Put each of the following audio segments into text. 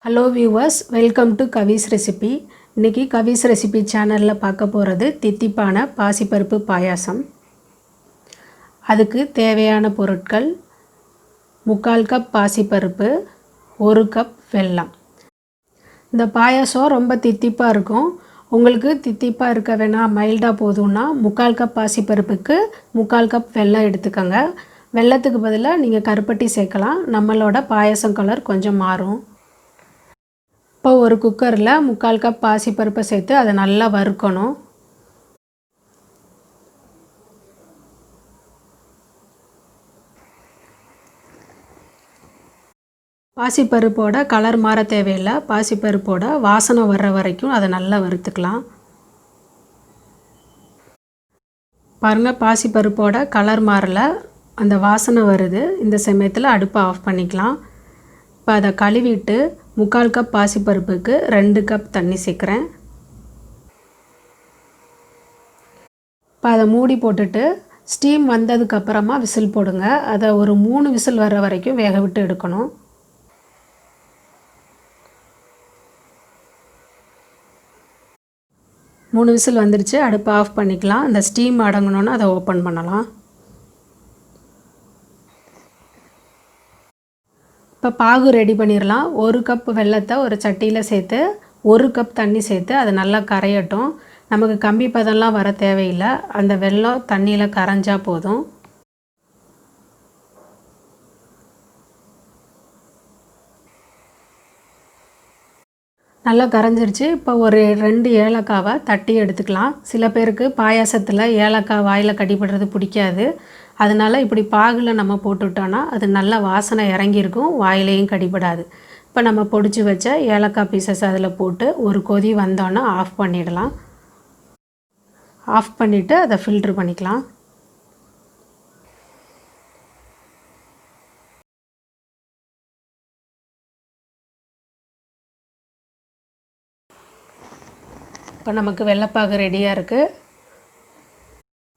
Hello viewers, welcome to Kavi's Recipe. இன்னைக்கு Kavi's Recipe சேனல்ல பார்க்க போறது தித்திப்பான பாசிப்பருப்பு பாயாசம். அதுக்கு தேவையான பொருட்கள் 3/4 கப் பாசிப்பருப்பு, 1 கப் வெல்லம். இந்த பாயாசம் ரொம்ப தித்திப்பா இருக்கும். உங்களுக்கு தித்திப்பா இருக்க வேணா மைல்டா போதும்னா 3/4 கப் பாசிப்பருப்புக்கு 3/4 கப் வெல்லம் எடுத்துக்கங்க. வெல்லத்துக்கு பதிலா நீங்க கருப்பட்டி சேர்க்கலாம். நம்மளோட பாயாசம் கலர் கொஞ்சம் மாறும். இப்போ ஒரு குக்கர்ல 3/4 கப் பாசிப்பருப்பு சேர்த்து அதை நல்லா வறுக்கணும். பாசிப்பருப்போட கலர் மாற தேவையில்லை. பாசிப்பருப்போட வாசனை வர்ற வரைக்கும் அதை நல்லா வறுத்துக்கலாம். பாருங்க, பாசிப்பருப்போட கலர் மாறல, அந்த வாசனை வருது. இந்த சமயத்தில் அடுப்பை ஆஃப் பண்ணிக்கலாம். இப்போ அதை கழுவிட்டு 3/4 கப் பாசிப்பருப்புக்கு 2 கப் தண்ணி சேர்க்குறேன். இப்போ அதை மூடி போட்டுட்டு ஸ்டீம் வந்ததுக்கப்புறமா விசில் போடுங்க. அதை ஒரு 3 விசில் வர வரைக்கும் வேக விட்டு எடுக்கணும். மூணு விசில் வந்துடுச்சு. அடுப்பை ஆஃப் பண்ணிக்கலாம். அந்த ஸ்டீம் அடங்கணுன்னு அதை ஓப்பன் பண்ணலாம். இப்போ பாகு ரெடி பண்ணிடலாம். 1 கப் வெல்லத்தை ஒரு சட்டியில் சேர்த்து 1 கப் தண்ணி சேர்த்து அதை நல்லா கரையட்டும். நமக்கு கம்பி பதம்லாம் வர தேவையில்லை. அந்த வெல்லம் தண்ணியில் கரைஞ்சா போதும். நல்லா கரைஞ்சிருச்சு. இப்போ ஒரு 2 ஏலக்காவை தட்டி எடுத்துக்கலாம். சில பேருக்கு பாயாசத்தில் ஏலக்காய் வாயில் கடிப்படுறது பிடிக்காது. அதனால் இப்படி பாகில் நம்ம போட்டுவிட்டோன்னா அது நல்ல வாசனை இறங்கியிருக்கும், வாயிலையும் கடிபடாது. இப்போ நம்ம பொடிச்சு வச்ச ஏலக்காய் பீசஸ் அதில் போட்டு ஒரு கொதி வந்தோன்னா ஆஃப் பண்ணிடலாம். ஆஃப் பண்ணிவிட்டு அதை ஃபில்ட்ரு பண்ணிக்கலாம். இப்போ நமக்கு வெள்ளைப்பாகு ரெடியாக இருக்குது.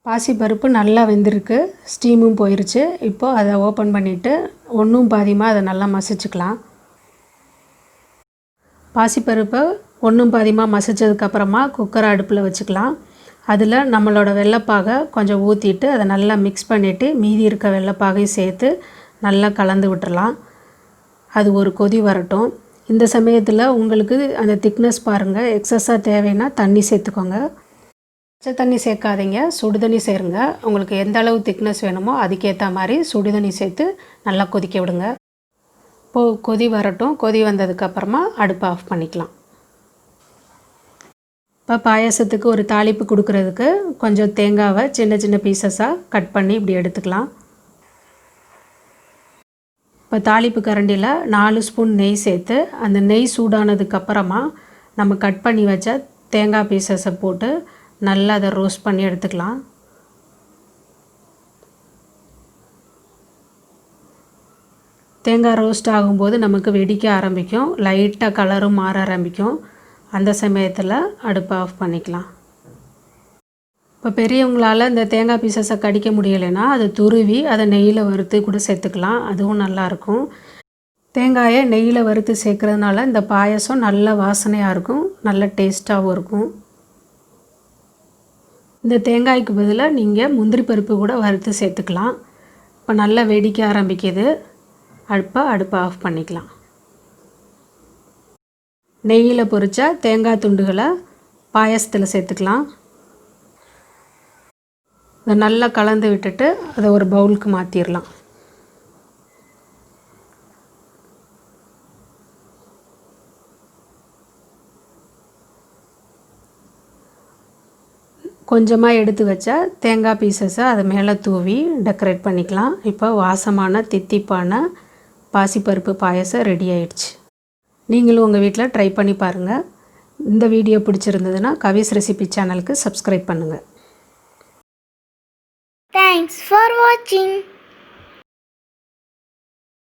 பாசிப்பருப்பு நல்லா வெந்திருக்கு, ஸ்டீமும் போயிருச்சு. இப்போது அதை ஓப்பன் பண்ணிவிட்டு ஒன்றும் பாதியமாக அதை நல்லா மசிச்சுக்கலாம். பாசிப்பருப்பை ஒன்றும் பாதியமாக மசித்ததுக்கப்புறமா குக்கரை அடுப்பில் வச்சுக்கலாம். அதில் நம்மளோட வெள்ளைப்பாகை கொஞ்சம் ஊற்றிட்டு அதை நல்லா மிக்ஸ் பண்ணிவிட்டு மீதி இருக்க வெள்ளைப்பாகையும் சேர்த்து நல்லா கலந்து விட்டுறலாம். அது ஒரு கொதி வரட்டும். இந்த சமயத்தில் உங்களுக்கு அந்த திக்னஸ் பாருங்கள், எக்ஸஸாக தேவைன்னா தண்ணி சேர்த்துக்கோங்க. பச்சை தண்ணி சேர்க்காதீங்க, சுடு தண்ணி சேருங்க. உங்களுக்கு எந்த அளவு திக்னஸ் வேணுமோ அதுக்கேற்ற மாதிரி சுடு தண்ணி சேர்த்து நல்லா கொதிக்க விடுங்க. இப்போது கொதி வரட்டும். கொதி வந்ததுக்கப்புறமா அடுப்பை ஆஃப் பண்ணிக்கலாம். இப்போ பாயாசத்துக்கு ஒரு தாளிப்பு கொடுக்கறதுக்கு கொஞ்சம் தேங்காவை சின்ன சின்ன பீசஸாக கட் பண்ணி இப்படி எடுத்துக்கலாம். இப்போ தாளிப்பு கரண்டியில் 4 ஸ்பூன் நெய் சேர்த்து அந்த நெய் சூடானதுக்கப்புறமா நம்ம கட் பண்ணி வச்ச தேங்காய் பீசஸை போட்டு நல்லா அதை ரோஸ்ட் பண்ணி எடுத்துக்கலாம். தேங்காய் ரோஸ்ட் ஆகும்போது நமக்கு வெடிக்க ஆரம்பிக்கும், லைட்டாக கலரும் மாற ஆரம்பிக்கும். அந்த சமயத்தில் அடுப்பை ஆஃப் பண்ணிக்கலாம். இப்போ பெரியவங்களால் இந்த தேங்காய் பீசஸை கடிக்க முடியலைன்னா அதை துருவி அதை நெய்யில் வறுத்து கூட சேர்த்துக்கலாம். அதுவும் நல்லாயிருக்கும். தேங்காயை நெய்யில் வறுத்து சேர்க்குறதுனால இந்த பாயசம் நல்ல வாசனையாக இருக்கும், நல்ல டேஸ்ட்டாகவும் இருக்கும். இந்த தேங்காய்க்கு பதிலாக நீங்கள் முந்திரி பருப்பு கூட வறுத்து சேர்த்துக்கலாம். இப்போ நல்லா வெடிக்க ஆரம்பிக்குது. அடுப்பை ஆஃப் பண்ணிக்கலாம். நெய்யில் பொரிச்ச தேங்காய் துண்டுகளை பாயாசத்தில் சேர்த்துக்கலாம். அதை நல்லா கலந்து விட்டுட்டு அதை ஒரு பவுலுக்கு மாற்றிடலாம். கொஞ்சமாக எடுத்து வச்ச தேங்காய் பீசஸை அது மேலே தூவி டெக்கரேட் பண்ணிக்கலாம். இப்போ வாசமான தித்திப்பான பாசிப்பருப்பு பாயாசம் ரெடி ஆயிடுச்சு. நீங்களும் உங்கள் வீட்டில் ட்ரை பண்ணி பாருங்கள். இந்த வீடியோ பிடிச்சிருந்ததுன்னா கவிஸ் ரெசிபி சேனலுக்கு சப்ஸ்கிரைப் பண்ணுங்கள். Thanks for watching.